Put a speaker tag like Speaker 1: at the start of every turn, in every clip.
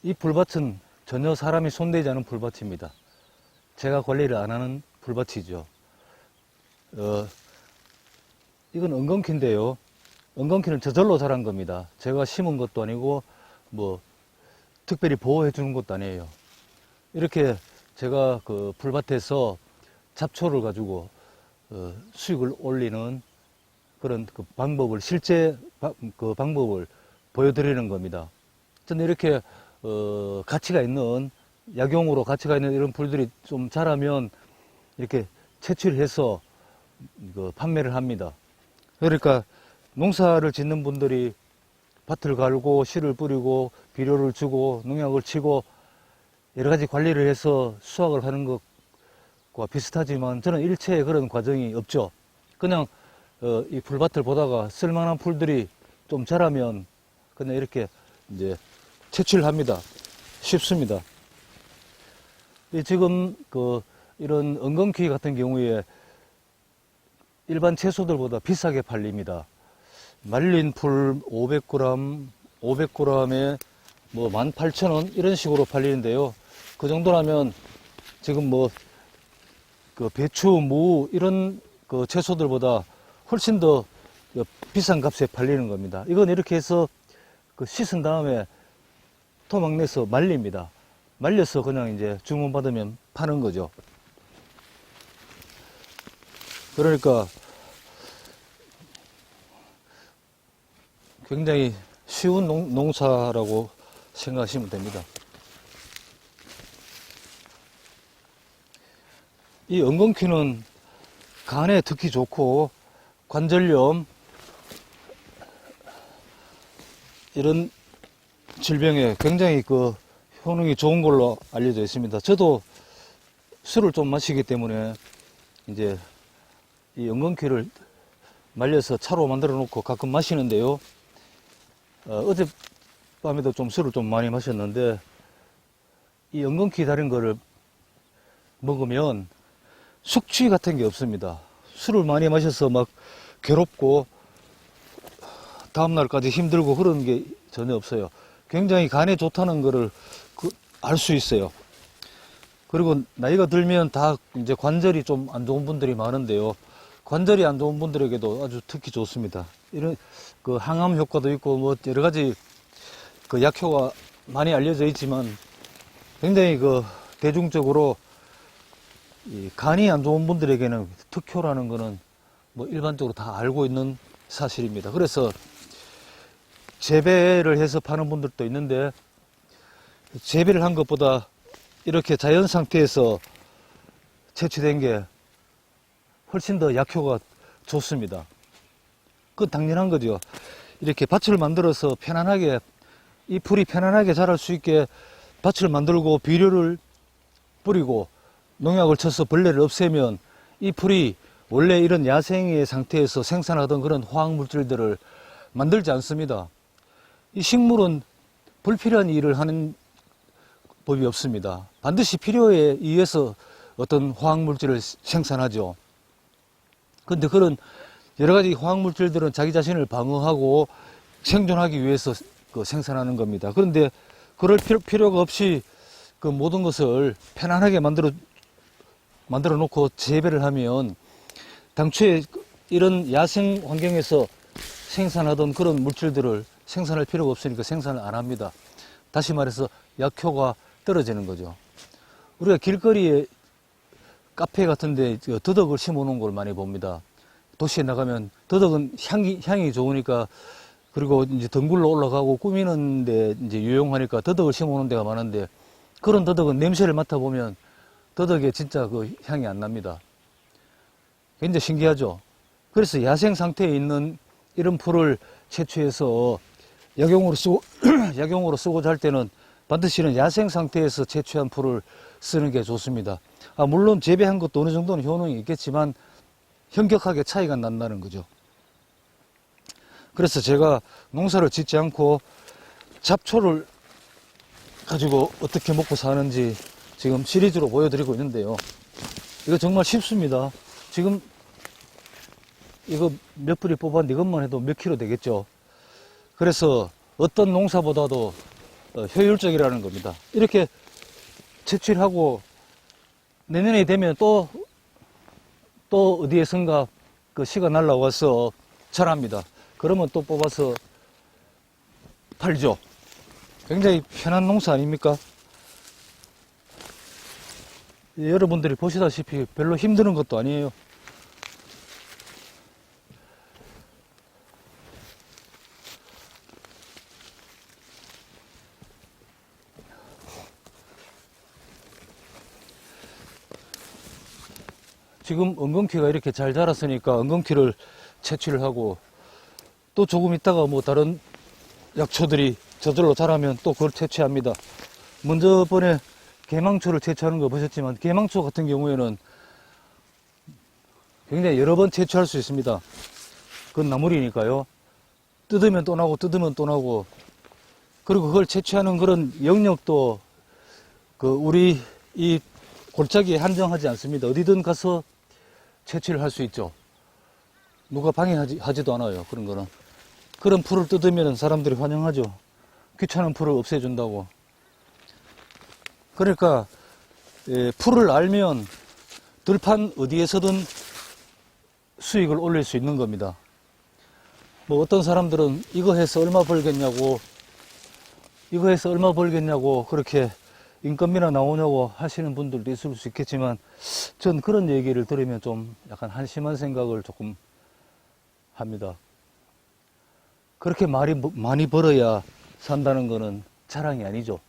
Speaker 1: 이 풀밭은 전혀 사람이 손대지 않은 풀밭입니다. 제가 관리를 안 하는 풀밭이죠. 이건 은건키인데요. 은건키는 저절로 자란 겁니다. 제가 심은 것도 아니고 뭐 특별히 보호해 주는 것도 아니에요. 이렇게 제가 그 풀밭에서 잡초를 가지고 수익을 올리는 그런 그 방법을, 실제 그 방법을 보여드리는 겁니다. 저는 이렇게 가치가 있는, 약용으로 가치가 있는 이런 풀들이 좀 자라면 이렇게 채취해서 판매를 합니다. 그러니까 농사를 짓는 분들이 밭을 갈고 씨를 뿌리고 비료를 주고 농약을 치고 여러 가지 관리를 해서 수확을 하는 것과 비슷하지만 저는 일체의 그런 과정이 없죠. 그냥 이 풀밭을 보다가 쓸만한 풀들이 좀 자라면 그냥 이렇게 이제 채취를 합니다. 쉽습니다. 지금 이런 은건키 같은 경우에 일반 채소들보다 비싸게 팔립니다. 말린 풀 500g, 500g에 뭐 18,000원 이런 식으로 팔리는데요. 그 정도라면 지금 뭐 그 배추, 무 이런 그 채소들보다 훨씬 더 비싼 값에 팔리는 겁니다. 이건 이렇게 해서 씻은 다음에 토막 내서 말립니다. 말려서 그냥 이제 주문받으면 파는 거죠. 그러니까 굉장히 쉬운 농사라고 생각하시면 됩니다. 이 은건키는 간에 특히 좋고 관절염 이런 질병에 굉장히 효능이 좋은 걸로 알려져 있습니다. 저도 술을 좀 마시기 때문에 이제 이 은건키를 말려서 차로 만들어 놓고 가끔 마시는데요. 어젯밤에도 좀 술을 좀 많이 마셨는데 이 은건키 다른 거를 먹으면 숙취 같은 게 없습니다. 술을 많이 마셔서 막 괴롭고 다음날까지 힘들고 그런 게 전혀 없어요. 굉장히 간에 좋다는 거를 알 수 있어요. 그리고 나이가 들면 다 이제 관절이 좀 안 좋은 분들이 많은데요. 관절이 안 좋은 분들에게도 아주 특히 좋습니다. 이런 항암 효과도 있고 뭐 여러 가지 약효가 많이 알려져 있지만 굉장히 대중적으로 이 간이 안 좋은 분들에게는 특효라는 거는 뭐 일반적으로 다 알고 있는 사실입니다. 그래서 재배를 해서 파는 분들도 있는데 재배를 한 것보다 이렇게 자연 상태에서 채취된 게 훨씬 더 약효가 좋습니다. 그건 당연한 거죠. 이렇게 밭을 만들어서 편안하게, 이 풀이 편안하게 자랄 수 있게 밭을 만들고 비료를 뿌리고 농약을 쳐서 벌레를 없애면 이 풀이 원래 이런 야생의 상태에서 생산하던 그런 화학물질들을 만들지 않습니다. 이 식물은 불필요한 일을 하는 법이 없습니다. 반드시 필요에 의해서 어떤 화학물질을 생산하죠. 그런데 그런 여러 가지 화학물질들은 자기 자신을 방어하고 생존하기 위해서 생산하는 겁니다. 그런데 그럴 필요가 없이 모든 것을 편안하게 만들어 놓고 재배를 하면 당초에 이런 야생 환경에서 생산하던 그런 물질들을 생산할 필요가 없으니까 생산을 안 합니다. 다시 말해서 약효가 떨어지는 거죠. 우리가 길거리에 카페 같은데 더덕을 심어 놓은 걸 많이 봅니다. 도시에 나가면 더덕은 향이 좋으니까, 그리고 이제 덩굴로 올라가고 꾸미는데 이제 유용하니까 더덕을 심어 놓은 데가 많은데, 그런 더덕은 냄새를 맡아보면 더덕에 진짜 향이 안 납니다. 굉장히 신기하죠. 그래서 야생 상태에 있는 이런 풀을 채취해서 약용으로 쓰고자 할 때는 반드시 이런 야생 상태에서 채취한 풀을 쓰는 게 좋습니다. 물론 재배한 것도 어느 정도는 효능이 있겠지만 현격하게 차이가 난다는 거죠. 그래서 제가 농사를 짓지 않고 잡초를 가지고 어떻게 먹고 사는지 지금 시리즈로 보여드리고 있는데요. 이거 정말 쉽습니다. 지금 이거 몇 뿌리 뽑았는데 이것만 해도 몇 킬로 되겠죠. 그래서 어떤 농사보다도 효율적이라는 겁니다. 이렇게 채취하고 내년에 되면 또 어디에선가 그 씨가 날라와서 자랍니다. 그러면 또 뽑아서 팔죠. 굉장히 편한 농사 아닙니까? 여러분들이 보시다시피 별로 힘드는 것도 아니에요. 지금 엉겅퀴가 이렇게 잘 자랐으니까 엉겅퀴를 채취를 하고 또 조금 있다가 뭐 다른 약초들이 저절로 자라면 또 그걸 채취합니다. 먼저 번에 개망초를 채취하는 거 보셨지만 개망초 같은 경우에는 굉장히 여러 번 채취할 수 있습니다. 그건 나물이니까요. 뜯으면 또 나고 뜯으면 또 나고, 그리고 그걸 채취하는 그런 영역도 우리 이 골짜기에 한정하지 않습니다. 어디든 가서 채취를 할 수 있죠. 누가 방해하지도 않아요. 그런 거는. 그런 풀을 뜯으면 사람들이 환영하죠. 귀찮은 풀을 없애준다고. 그러니까 풀을 알면 들판 어디에서든 수익을 올릴 수 있는 겁니다. 뭐 어떤 사람들은 이거 해서 얼마 벌겠냐고 그렇게 인건비나 나오냐고 하시는 분들도 있을 수 있겠지만, 전 그런 얘기를 들으면 좀 약간 한심한 생각을 조금 합니다. 그렇게 많이 벌어야 산다는 거는 자랑이 아니죠.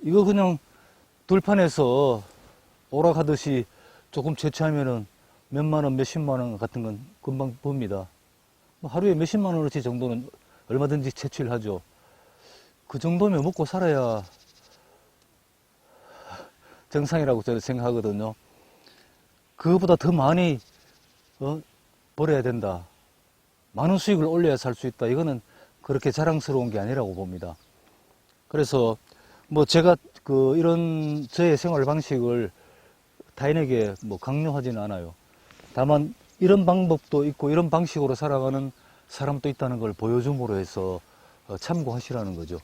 Speaker 1: 이거 그냥 들판에서 오락하듯이 조금 채취하면은 몇만 원, 몇십만 원 같은 건 금방 봅니다. 하루에 몇십만 원어치 정도는 얼마든지 채취를 하죠. 그 정도면 먹고 살아야 정상이라고 저는 생각하거든요. 그거보다 더 많이 벌어야 된다. 많은 수익을 올려야 살 수 있다. 이거는 그렇게 자랑스러운 게 아니라고 봅니다. 그래서 뭐 제가 이런 저의 생활 방식을 타인에게 뭐 강요하지는 않아요. 다만 이런 방법도 있고 이런 방식으로 살아가는 사람도 있다는 걸 보여줌으로 해서 참고하시라는 거죠.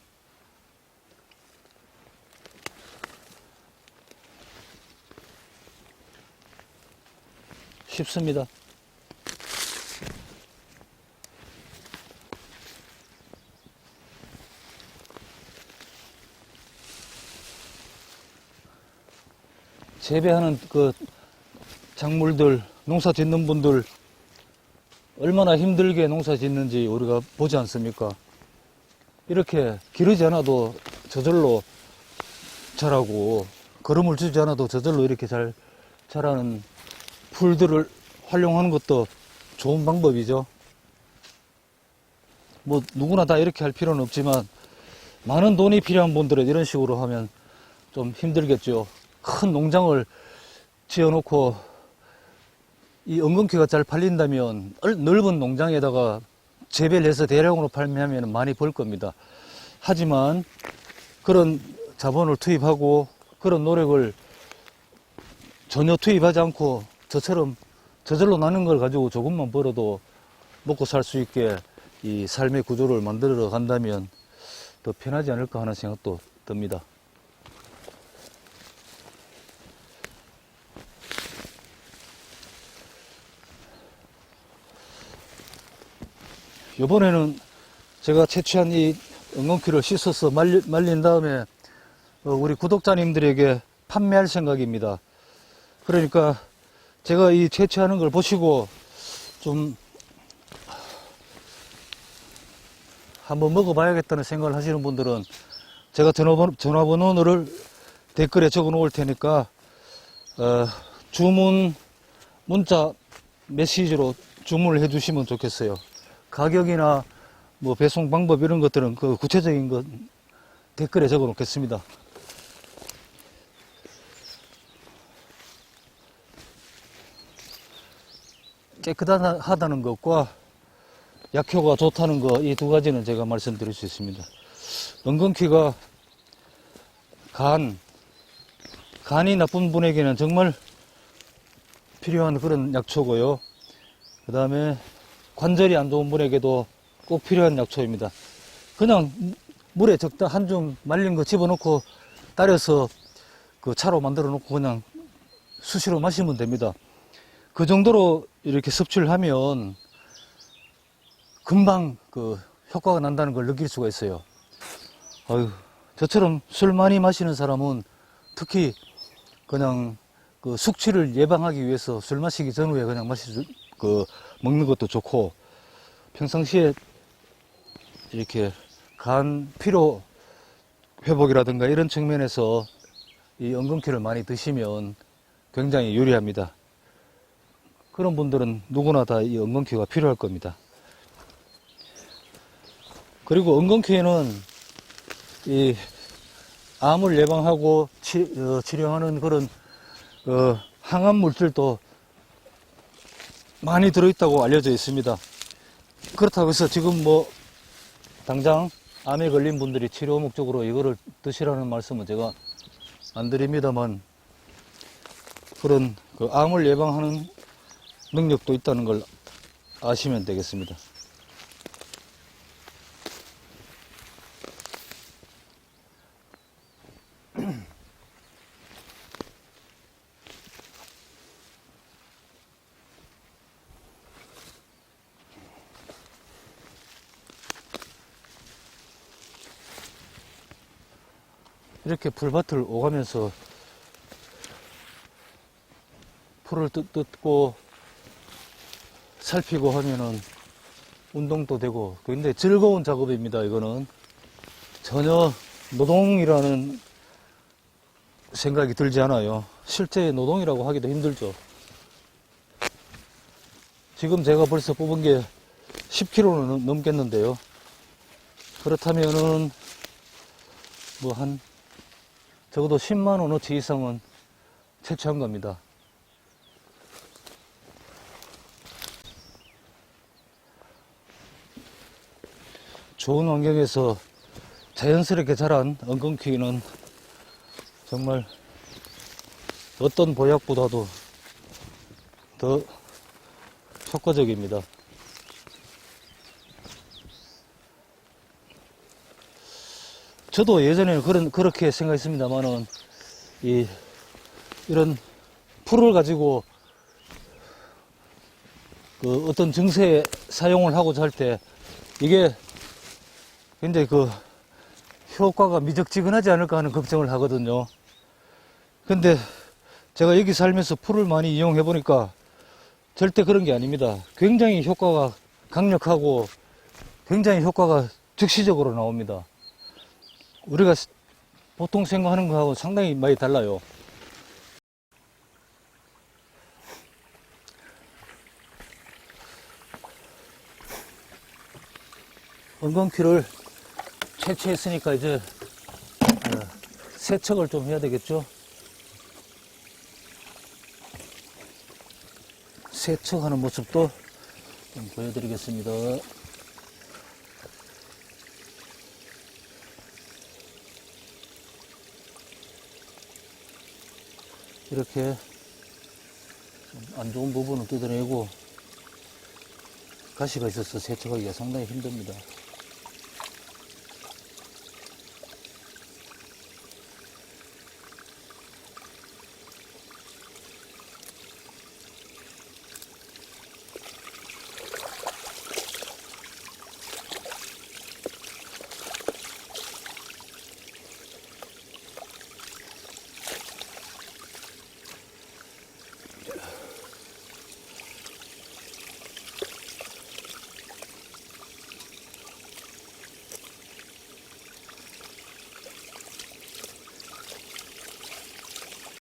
Speaker 1: 쉽습니다. 재배하는 그 작물들, 농사 짓는 분들 얼마나 힘들게 농사 짓는지 우리가 보지 않습니까? 이렇게 기르지 않아도 저절로 자라고, 거름을 주지 않아도 저절로 이렇게 잘 자라는 풀들을 활용하는 것도 좋은 방법이죠. 뭐 누구나 다 이렇게 할 필요는 없지만 많은 돈이 필요한 분들은 이런 식으로 하면 좀 힘들겠죠. 큰 농장을 지어놓고 이 엉겅퀴가 잘 팔린다면 넓은 농장에다가 재배를 해서 대량으로 판매하면 많이 벌 겁니다. 하지만 그런 자본을 투입하고 그런 노력을 전혀 투입하지 않고 저처럼 저절로 나는 걸 가지고 조금만 벌어도 먹고 살 수 있게 이 삶의 구조를 만들어 간다면 더 편하지 않을까 하는 생각도 듭니다. 이번에는 제가 채취한 이 엉겅퀴를 씻어서 말린 다음에 우리 구독자님들에게 판매할 생각입니다. 그러니까 제가 이 채취하는 걸 보시고 좀 한번 먹어봐야겠다는 생각을 하시는 분들은 제가 전화번호를 댓글에 적어 놓을 테니까 주문 문자 메시지로 주문을 해 주시면 좋겠어요. 가격이나 뭐 배송 방법 이런 것들은 그 구체적인 것 댓글에 적어 놓겠습니다. 깨끗하다는 것과 약효가 좋다는 것, 이 두 가지는 제가 말씀드릴 수 있습니다. 엉겅퀴가 간이 나쁜 분에게는 정말 필요한 그런 약초고요. 그 다음에 관절이 안 좋은 분에게도 꼭 필요한 약초입니다. 그냥 물에 적당 한 줌 말린 거 집어넣고 따려서 그 차로 만들어 놓고 그냥 수시로 마시면 됩니다. 그 정도로 이렇게 섭취를 하면 금방 그 효과가 난다는 걸 느낄 수가 있어요. 아유, 저처럼 술 많이 마시는 사람은 특히 그냥 그 숙취를 예방하기 위해서 술 마시기 전후에 그냥 먹는 것도 좋고, 평상시에 이렇게 간 피로 회복이라든가 이런 측면에서 이 엉겅퀴를 많이 드시면 굉장히 유리합니다. 그런 분들은 누구나 다 이 엉겅퀴가 필요할 겁니다. 그리고 엉겅퀴에는 이 암을 예방하고 치료하는 그런 항암 물질도 많이 들어있다고 알려져 있습니다. 그렇다고 해서 지금 뭐 당장 암에 걸린 분들이 치료 목적으로 이거를 드시라는 말씀은 제가 안 드립니다만, 그런 그 암을 예방하는 능력도 있다는 걸 아시면 되겠습니다. 이렇게 풀밭을 오가면서 풀을 뜯고 살피고 하면은 운동도 되고 굉장히 즐거운 작업입니다. 이거는 전혀 노동이라는 생각이 들지 않아요. 실제 노동이라고 하기도 힘들죠. 지금 제가 벌써 뽑은 게 10kg는 넘겠는데요. 그렇다면은 뭐 한 적어도 10만 원어치 이상은 채취한 겁니다. 좋은 환경에서 자연스럽게 자란 엉겅퀴는 정말 어떤 보약보다도 더 효과적입니다. 저도 예전에는 그렇게 생각했습니다만은, 이런 풀을 가지고 그 어떤 증세에 사용을 하고자 할 때 이게 굉장히 그 효과가 미적지근하지 않을까 하는 걱정을 하거든요. 근데 제가 여기 살면서 풀을 많이 이용해 보니까 절대 그런 게 아닙니다. 굉장히 효과가 강력하고 굉장히 효과가 즉시적으로 나옵니다. 우리가 보통 생각하는 거하고 상당히 많이 달라요. 엉겅퀴를 채취했으니까 이제 세척을 좀 해야 되겠죠. 세척하는 모습도 좀 보여드리겠습니다. 이렇게 안 좋은 부분을 뜯어내고, 가시가 있어서 세척하기가 상당히 힘듭니다.